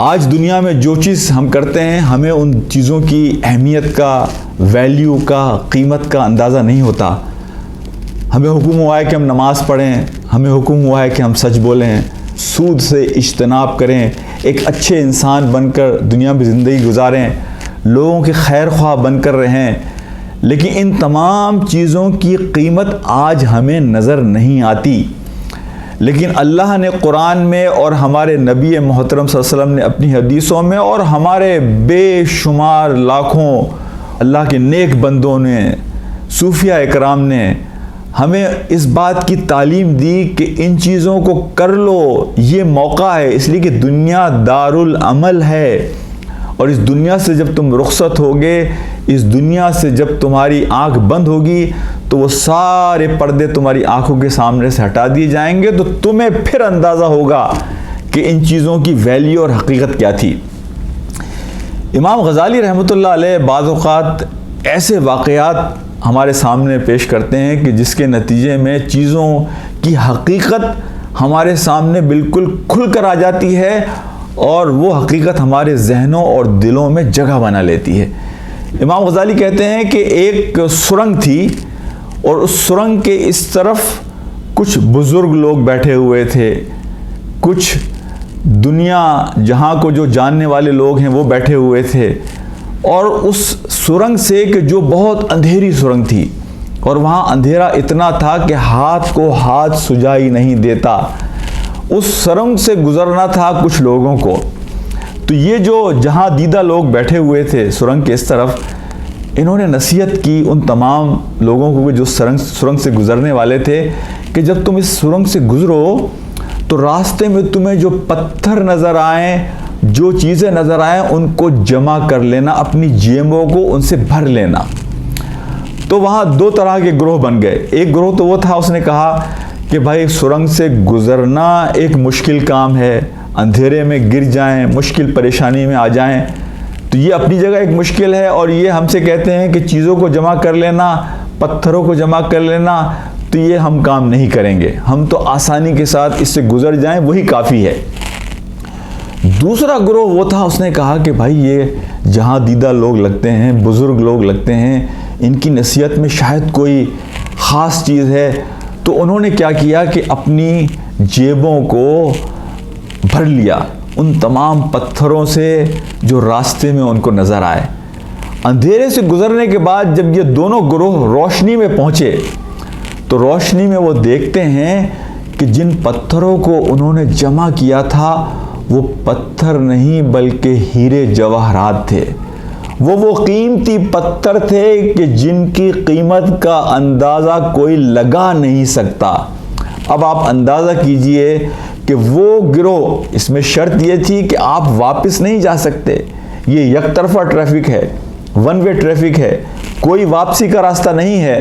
آج دنیا میں جو چیز ہم کرتے ہیں ہمیں ان چیزوں کی اہمیت کا، ویلیو کا، قیمت کا اندازہ نہیں ہوتا۔ ہمیں حکم ہوا ہے کہ ہم نماز پڑھیں، ہمیں حکم ہوا ہے کہ ہم سچ بولیں، سود سے اجتناب کریں، ایک اچھے انسان بن کر دنیا میں زندگی گزاریں، لوگوں کے خیر خواہ بن کر رہیں، لیکن ان تمام چیزوں کی قیمت آج ہمیں نظر نہیں آتی۔ لیکن اللہ نے قرآن میں اور ہمارے نبی محترم صلی اللہ علیہ وسلم نے اپنی حدیثوں میں اور ہمارے بے شمار لاکھوں اللہ کے نیک بندوں نے، صوفیہ اکرام نے ہمیں اس بات کی تعلیم دی کہ ان چیزوں کو کر لو، یہ موقع ہے، اس لیے کہ دنیا دار العمل ہے، اور اس دنیا سے جب تم رخصت ہوگے، اس دنیا سے جب تمہاری آنکھ بند ہوگی تو وہ سارے پردے تمہاری آنکھوں کے سامنے سے ہٹا دیے جائیں گے، تو تمہیں پھر اندازہ ہوگا کہ ان چیزوں کی ویلیو اور حقیقت کیا تھی۔ امام غزالی رحمۃ اللہ علیہ بعض اوقات ایسے واقعات ہمارے سامنے پیش کرتے ہیں کہ جس کے نتیجے میں چیزوں کی حقیقت ہمارے سامنے بالکل کھل کر آ جاتی ہے، اور وہ حقیقت ہمارے ذہنوں اور دلوں میں جگہ بنا لیتی ہے۔ امام غزالی کہتے ہیں کہ ایک سرنگ تھی، اور اس سرنگ کے اس طرف کچھ بزرگ لوگ بیٹھے ہوئے تھے، کچھ دنیا جہاں کو جو جاننے والے لوگ ہیں وہ بیٹھے ہوئے تھے، اور اس سرنگ سے کہ جو بہت اندھیری سرنگ تھی، اور وہاں اندھیرا اتنا تھا کہ ہاتھ کو ہاتھ سجائی نہیں دیتا، اس سرنگ سے گزرنا تھا کچھ لوگوں کو۔ تو یہ جو جہاں دیدہ لوگ بیٹھے ہوئے تھے سرنگ کے اس طرف، انہوں نے نصیحت کی ان تمام لوگوں کو جو سرنگ سے گزرنے والے تھے کہ جب تم اس سرنگ سے گزرو تو راستے میں تمہیں جو پتھر نظر آئیں، جو چیزیں نظر آئیں، ان کو جمع کر لینا، اپنی جیبوں کو ان سے بھر لینا۔ تو وہاں دو طرح کے گروہ بن گئے۔ ایک گروہ تو وہ تھا، اس نے کہا کہ بھائی سرنگ سے گزرنا ایک مشکل کام ہے، اندھیرے میں گر جائیں، مشکل پریشانی میں آ جائیں تو یہ اپنی جگہ ایک مشکل ہے، اور یہ ہم سے کہتے ہیں کہ چیزوں کو جمع کر لینا، پتھروں کو جمع کر لینا، تو یہ ہم کام نہیں کریں گے، ہم تو آسانی کے ساتھ اس سے گزر جائیں وہی کافی ہے۔ دوسرا گروہ وہ تھا، اس نے کہا کہ بھائی یہ جہاں دیدہ لوگ لگتے ہیں، بزرگ لوگ لگتے ہیں، ان کی نصیحت میں شاید کوئی خاص چیز ہے۔ تو انہوں نے کیا کیا کہ اپنی جیبوں کو بھر لیا ان تمام پتھروں سے جو راستے میں ان کو نظر آئے۔ اندھیرے سے گزرنے کے بعد جب یہ دونوں گروہ روشنی میں پہنچے تو روشنی میں وہ دیکھتے ہیں کہ جن پتھروں کو انہوں نے جمع کیا تھا وہ پتھر نہیں بلکہ ہیرے جواہرات تھے۔ وہ قیمتی پتھر تھے کہ جن کی قیمت کا اندازہ کوئی لگا نہیں سکتا۔ اب آپ اندازہ کیجئے کہ وہ گروہ، اس میں شرط یہ تھی کہ آپ واپس نہیں جا سکتے، یہ یک طرفہ ٹریفک ہے، ون وے ٹریفک ہے، کوئی واپسی کا راستہ نہیں ہے۔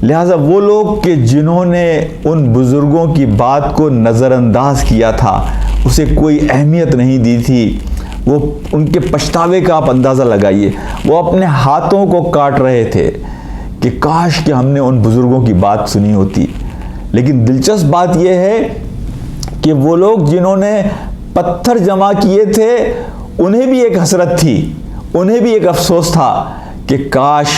لہٰذا وہ لوگ کہ جنہوں نے ان بزرگوں کی بات کو نظر انداز کیا تھا، اسے کوئی اہمیت نہیں دی تھی، وہ ان کے پچھتاوے کا آپ اندازہ لگائیے، وہ اپنے ہاتھوں کو کاٹ رہے تھے کہ کاش کہ ہم نے ان بزرگوں کی بات سنی ہوتی۔ لیکن دلچسپ بات یہ ہے کہ وہ لوگ جنہوں نے پتھر جمع کیے تھے انہیں بھی ایک حسرت تھی، انہیں بھی ایک افسوس تھا کہ کاش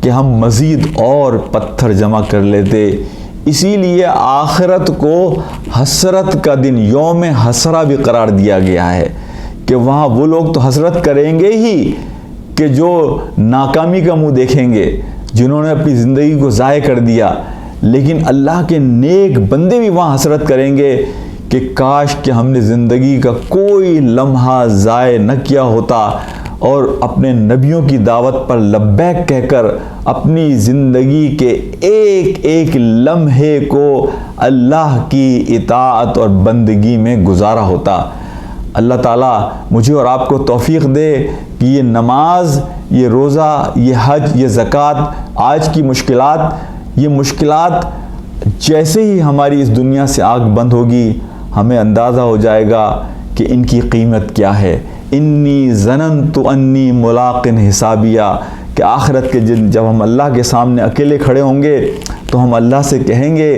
کہ ہم مزید اور پتھر جمع کر لیتے۔ اسی لیے آخرت کو حسرت کا دن، یوم حسرہ بھی قرار دیا گیا ہے کہ وہاں وہ لوگ تو حسرت کریں گے ہی کہ جو ناکامی کا منہ دیکھیں گے، جنہوں نے اپنی زندگی کو ضائع کر دیا، لیکن اللہ کے نیک بندے بھی وہاں حسرت کریں گے کہ کاش کہ ہم نے زندگی کا کوئی لمحہ ضائع نہ کیا ہوتا، اور اپنے نبیوں کی دعوت پر لبیک کہہ کر اپنی زندگی کے ایک ایک لمحے کو اللہ کی اطاعت اور بندگی میں گزارا ہوتا۔ اللہ تعالیٰ مجھے اور آپ کو توفیق دے کہ یہ نماز، یہ روزہ، یہ حج، یہ زکوٰۃ، آج کی مشکلات، یہ مشکلات جیسے ہی ہماری اس دنیا سے آنکھ بند ہوگی ہمیں اندازہ ہو جائے گا کہ ان کی قیمت کیا ہے۔ انی ظننت انی ملاق حسابیہ، کہ آخرت کے دن جب ہم اللہ کے سامنے اکیلے کھڑے ہوں گے تو ہم اللہ سے کہیں گے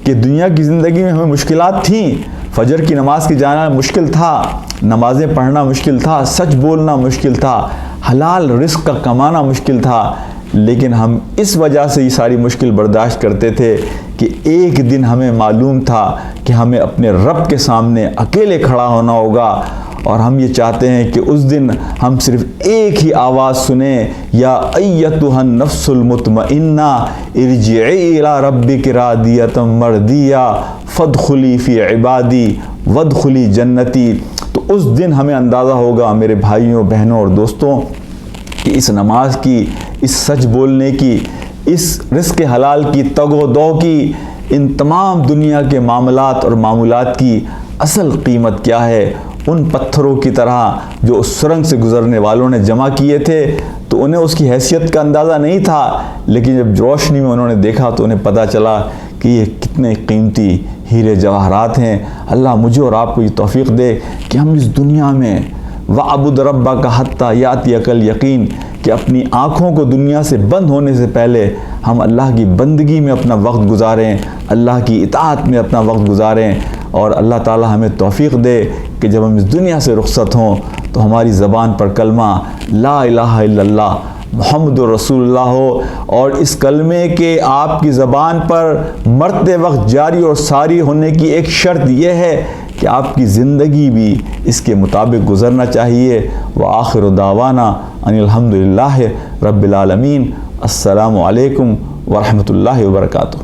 کہ دنیا کی زندگی میں ہمیں مشکلات تھیں، فجر کی نماز کے جانا مشکل تھا، نمازیں پڑھنا مشکل تھا، سچ بولنا مشکل تھا، حلال رزق کا کمانا مشکل تھا، لیکن ہم اس وجہ سے یہ ساری مشکل برداشت کرتے تھے کہ ایک دن ہمیں معلوم تھا کہ ہمیں اپنے رب کے سامنے اکیلے کھڑا ہونا ہوگا، اور ہم یہ چاہتے ہیں کہ اس دن ہم صرف ایک ہی آواز سنیں، یا ایتھا النفس المطمئنہ ارجعی الی ربک راضیۃ مرضیہ فادخلی فی عبادی وادخلی جنتی۔ تو اس دن ہمیں اندازہ ہوگا میرے بھائیوں، بہنوں اور دوستوں کہ اس نماز کی، اس سچ بولنے کی، اس رزق حلال کی، تگ و دو کی، ان تمام دنیا کے معاملات اور معمولات کی اصل قیمت کیا ہے۔ ان پتھروں کی طرح جو اس سرنگ سے گزرنے والوں نے جمع کیے تھے تو انہیں اس کی حیثیت کا اندازہ نہیں تھا، لیکن جب روشنی میں انہوں نے دیکھا تو انہیں پتہ چلا کہ یہ کتنے قیمتی ہیرے جواہرات ہیں۔ اللہ مجھے اور آپ کو یہ توفیق دے کہ ہم اس دنیا میں وَعْبُدْ رَبَّكَ حَتَّى يَأْتِيَكَ الْيَقِينُ کہ اپنی آنکھوں کو دنیا سے بند ہونے سے پہلے ہم اللہ کی بندگی میں اپنا وقت گزاریں، اللہ کی اطاعت میں اپنا وقت گزاریں، اور اللہ تعالی ہمیں توفیق دے کہ جب ہم اس دنیا سے رخصت ہوں تو ہماری زبان پر کلمہ لا الہ الا اللہ محمد رسول اللہ ہو، اور اس کلمے کے آپ کی زبان پر مرتے وقت جاری اور ساری ہونے کی ایک شرط یہ ہے کہ آپ کی زندگی بھی اس کے مطابق گزرنا چاہیے۔ وآخر دعوانا ان الحمد للہ رب العالمین۔ السلام علیکم ورحمۃ اللہ وبرکاتہ۔